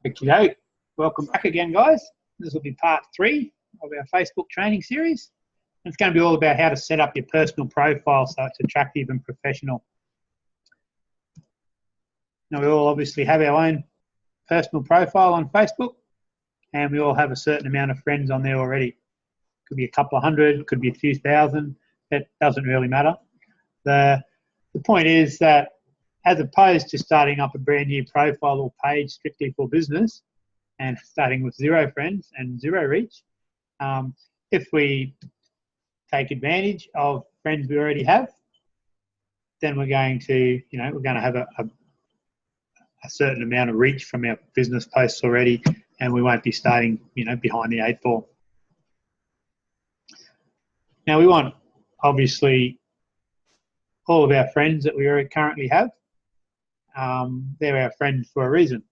Okay, welcome back again, guys. This will be part 3 of our Facebook training series. It's going to be all about how to set up your personal profile so it's attractive and professional. Now, we all obviously have our own personal profile on Facebook, and we all have a certain amount of friends on there already. Could be a couple of hundred, could be a few thousand. It doesn't really matter. The point is that as opposed to starting up a brand new profile or page strictly for business and starting with 0 friends and 0 reach, if we take advantage of friends we already have, then we're going to, have a certain amount of reach from our business posts already, and we won't be starting, behind the 8 ball. Now, we want, obviously, all of our friends that we currently have. They're our friends for a reason.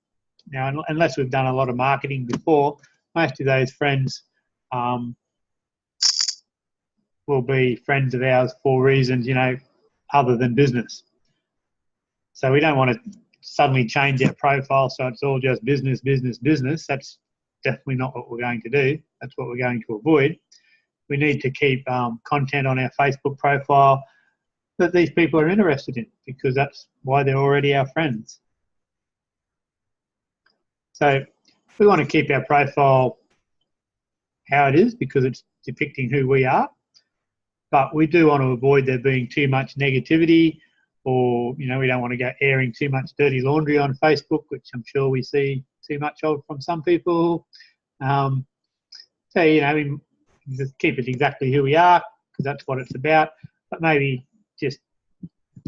Now, unless we've done a lot of marketing before, most of those friends will be friends of ours for reasons, other than business. So we don't want to suddenly change our profile so it's all just business, business, business. That's definitely not what we're going to do. That's what we're going to avoid. We need to keep content on our Facebook profile that these people are interested in, because that's why they're already our friends. So we want to keep our profile how it is because it's depicting who we are, but we do want to avoid there being too much negativity, or, we don't want to go airing too much dirty laundry on Facebook, which I'm sure we see too much of from some people. So, we just keep it exactly who we are, because that's what it's about, but maybe just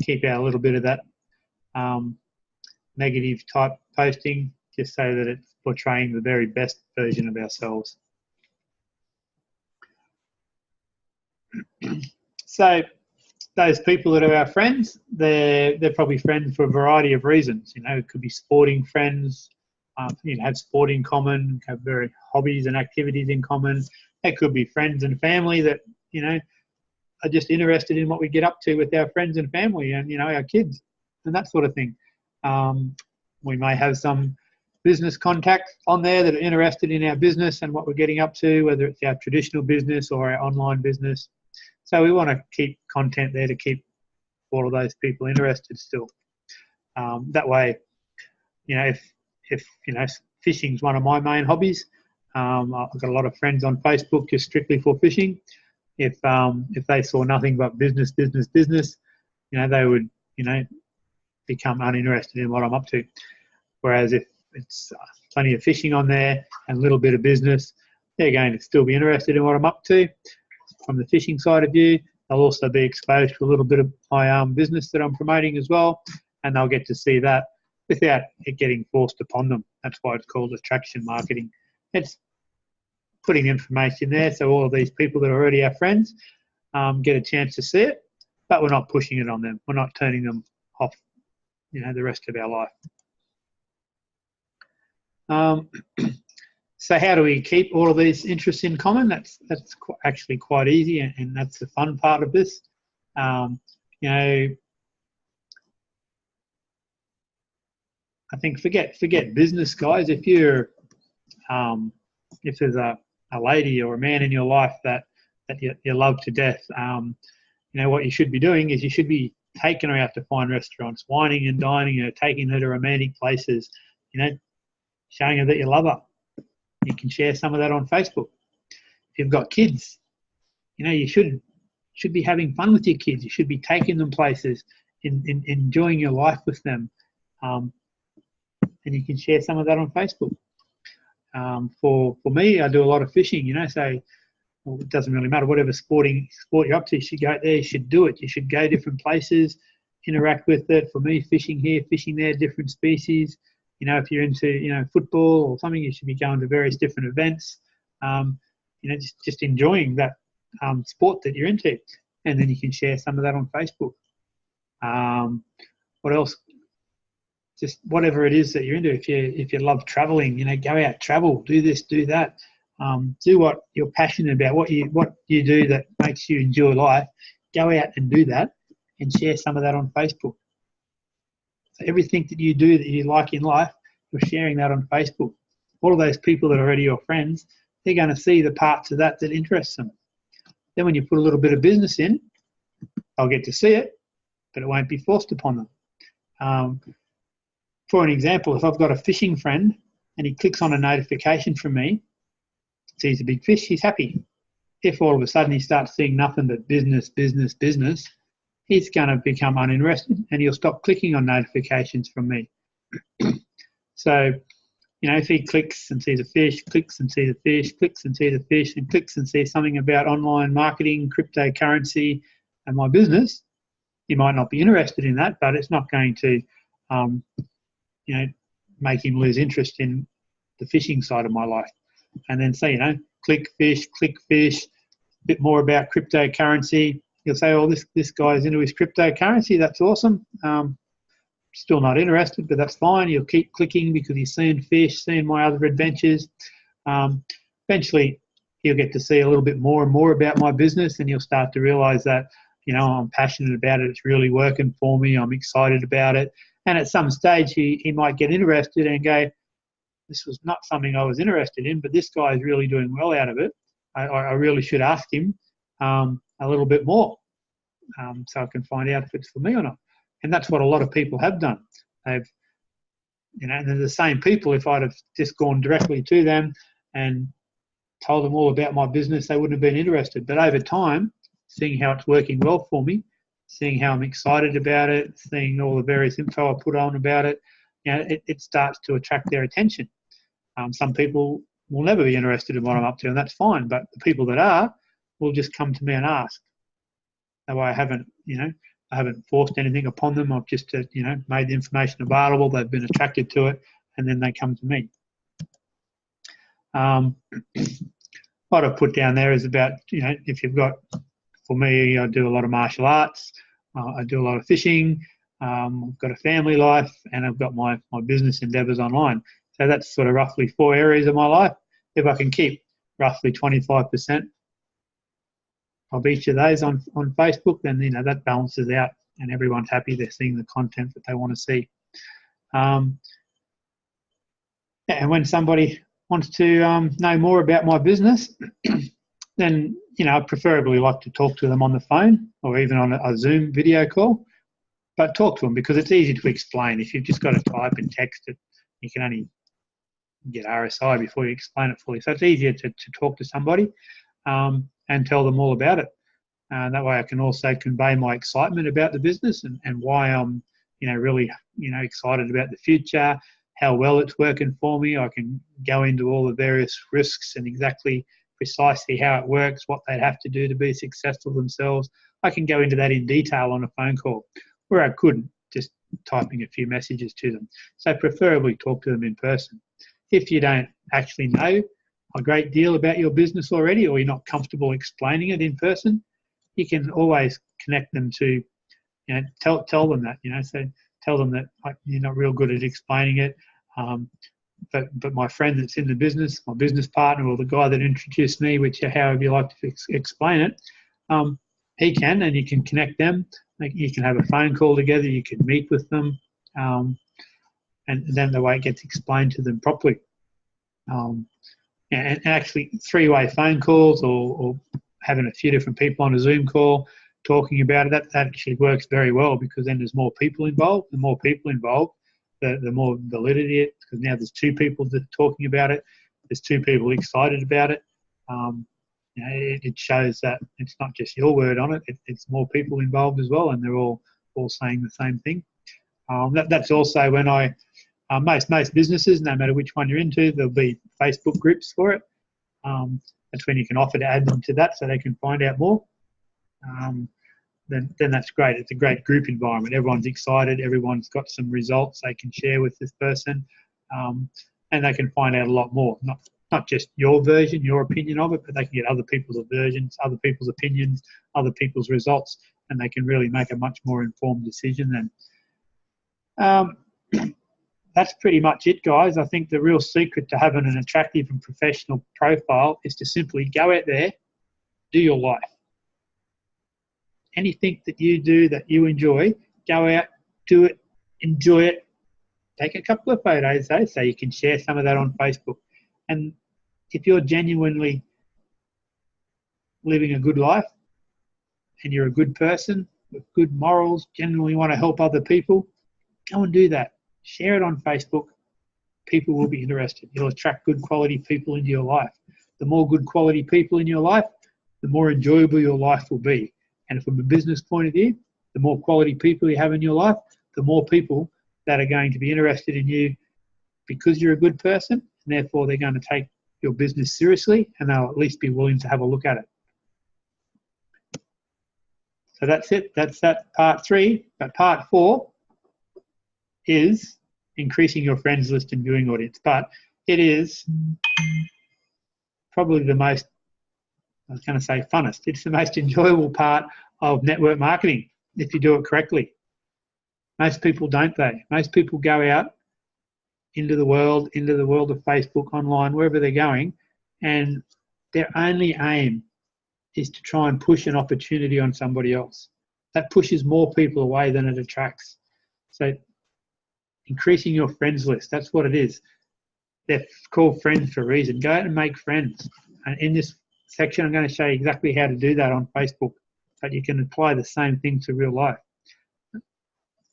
keep out a little bit of that negative type posting, just so that it's portraying the very best version of ourselves. So those people that are our friends, they're probably friends for a variety of reasons. It could be sporting friends, have sport in common, have very hobbies and activities in common. It could be friends and family that, are just interested in what we get up to with our friends and family and, our kids and that sort of thing. We may have some business contacts on there that are interested in our business and what we're getting up to, whether it's our traditional business or our online business. So we want to keep content there to keep all of those people interested still. That way, if fishing is one of my main hobbies, I've got a lot of friends on Facebook just strictly for fishing. If they saw nothing but business, business, business, they would, become uninterested in what I'm up to. Whereas if it's plenty of fishing on there and a little bit of business, they're going to still be interested in what I'm up to. From the fishing side of view, they'll also be exposed to a little bit of my business that I'm promoting as well, and they'll get to see that without it getting forced upon them. That's why it's called attraction marketing. It's putting information there so all of these people that are already our friends get a chance to see it, but we're not pushing it on them. We're not turning them off, the rest of our life. So how do we keep all of these interests in common? That's actually quite easy, and that's the fun part of this. I think forget business, guys. If you're if there's a lady or a man in your life that you love to death, what you should be doing is you should be taking her out to fine restaurants, wining and dining her, taking her to romantic places, showing her that you love her. You can share some of that on Facebook. If you've got kids, you should be having fun with your kids. You should be taking them places, enjoying your life with them, and you can share some of that on Facebook. For me, I do a lot of fishing, so it doesn't really matter whatever sport you're up to. You should go out there, you should do it. You should go different places, interact with it. For me, fishing here, fishing there, different species. If you're into, football or something, you should be going to various different events, just enjoying that sport that you're into. And then you can share some of that on Facebook. What else? Just whatever it is that you're into. If you love traveling, go out, travel, do this, do that. Do what you're passionate about, what you do that makes you enjoy life. Go out and do that and share some of that on Facebook. So everything that you do that you like in life, you're sharing that on Facebook. All of those people that are already your friends, they're going to see the parts of that interest them. Then when you put a little bit of business in, they'll get to see it, but it won't be forced upon them. For an example, if I've got a fishing friend and he clicks on a notification from me, sees a big fish, he's happy. If all of a sudden he starts seeing nothing but business, business, business, he's going to become uninterested and he'll stop clicking on notifications from me. So, if he clicks and sees a fish, clicks and sees a fish, clicks and sees a fish, and clicks and sees something about online marketing, cryptocurrency, and my business, he might not be interested in that, but it's not going to, make him lose interest in the fishing side of my life. And then say, click fish, a bit more about cryptocurrency. You'll say, oh, this guy's into his cryptocurrency. That's awesome. Still not interested, but that's fine. You'll keep clicking because he's seeing fish, seeing my other adventures. Eventually, he'll get to see a little bit more and more about my business, and he'll start to realise that, I'm passionate about it. It's really working for me. I'm excited about it. And at some stage, he might get interested and go, this was not something I was interested in, but this guy is really doing well out of it. I really should ask him a little bit more so I can find out if it's for me or not. And that's what a lot of people have done. And they're the same people. If I'd have just gone directly to them and told them all about my business, they wouldn't have been interested. But over time, seeing how it's working well for me, seeing how I'm excited about it, seeing all the various info I put on about it, it starts to attract their attention. Some people will never be interested in what I'm up to, and that's fine. But the people that are will just come to me and ask. That way I haven't forced anything upon them. I've just, made the information available. They've been attracted to it, and then they come to me. What I've put down there is about, if you've got, for me, I do a lot of martial arts. I do a lot of fishing. I've got a family life, and I've got my business endeavours online. So that's sort of roughly 4 areas of my life. If I can keep roughly 25% of each of those on Facebook, then that balances out and everyone's happy. They're seeing the content that they want to see. And when somebody wants to know more about my business, then I preferably like to talk to them on the phone or even on a Zoom video call. But talk to them because it's easy to explain. If you've just got to type and text it, you can only get RSI before you explain it fully. So it's easier to talk to somebody and tell them all about it. That way I can also convey my excitement about the business and why I'm, really, excited about the future, how well it's working for me. I can go into all the various risks and exactly precisely how it works, what they'd have to do to be successful themselves. I can go into that in detail on a phone call where I couldn't just typing a few messages to them. So preferably talk to them in person. If you don't actually know a great deal about your business already or you're not comfortable explaining it in person, you can always connect them to, tell them that, so tell them that you're not real good at explaining it. But my friend that's in the business, my business partner or the guy that introduced me, however you like to explain it, he can, and you can connect them. You can have a phone call together, you can meet with them, and then the way it gets explained to them properly. And actually 3-way phone calls or having a few different people on a Zoom call talking about it, that actually works very well because then there's more people involved. The more people involved, the more validity it, because now there's 2 people that are talking about it. There's 2 people excited about it. It shows that it's not just your word on it. It's more people involved as well, and they're all saying the same thing. That's also when most businesses, no matter which one you're into, there'll be Facebook groups for it. That's when you can offer to add them to that so they can find out more. Then that's great. It's a great group environment. Everyone's excited. Everyone's got some results they can share with this person, and they can find out a lot more. Not just your version, your opinion of it, but they can get other people's versions, other people's opinions, other people's results, and they can really make a much more informed decision then. That's pretty much it, guys. I think the real secret to having an attractive and professional profile is to simply go out there, do your life. Anything that you do that you enjoy, go out, do it, enjoy it, take a couple of photos though, so you can share some of that on Facebook. And if you're genuinely living a good life and you're a good person with good morals, genuinely want to help other people, go and do that. Share it on Facebook. People will be interested. You'll attract good quality people into your life. The more good quality people in your life, the more enjoyable your life will be. And from a business point of view, the more quality people you have in your life, the more people that are going to be interested in you because you're a good person, and therefore they're going to take your business seriously, and they'll at least be willing to have a look at it. So that's it. That's that part 3. But part 4 is increasing your friends list and viewing audience. But it is probably the most, I was going to say funnest, it's the most enjoyable part of network marketing if you do it correctly. Most people don't, they? Most people go out into the world of Facebook, online, wherever they're going, and their only aim is to try and push an opportunity on somebody else. That pushes more people away than it attracts. So increasing your friends list, that's what it is. They're called friends for a reason. Go out and make friends. And in this section, I'm going to show you exactly how to do that on Facebook, but you can apply the same thing to real life.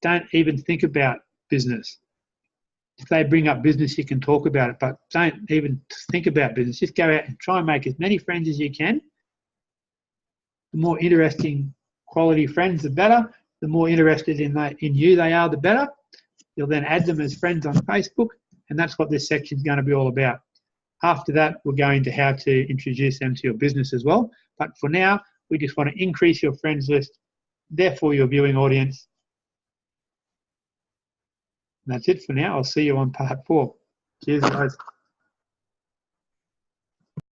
Don't even think about business. If they bring up business, you can talk about it, but don't even think about business. Just go out and try and make as many friends as you can. The more interesting quality friends, the better. The more interested in you they are, the better. You'll then add them as friends on Facebook, and that's what this section is going to be all about. After that, we'll go into how to introduce them to your business as well. But for now, we just want to increase your friends list, therefore your viewing audience. And that's it for now. I'll see you on part 4. Cheers, guys.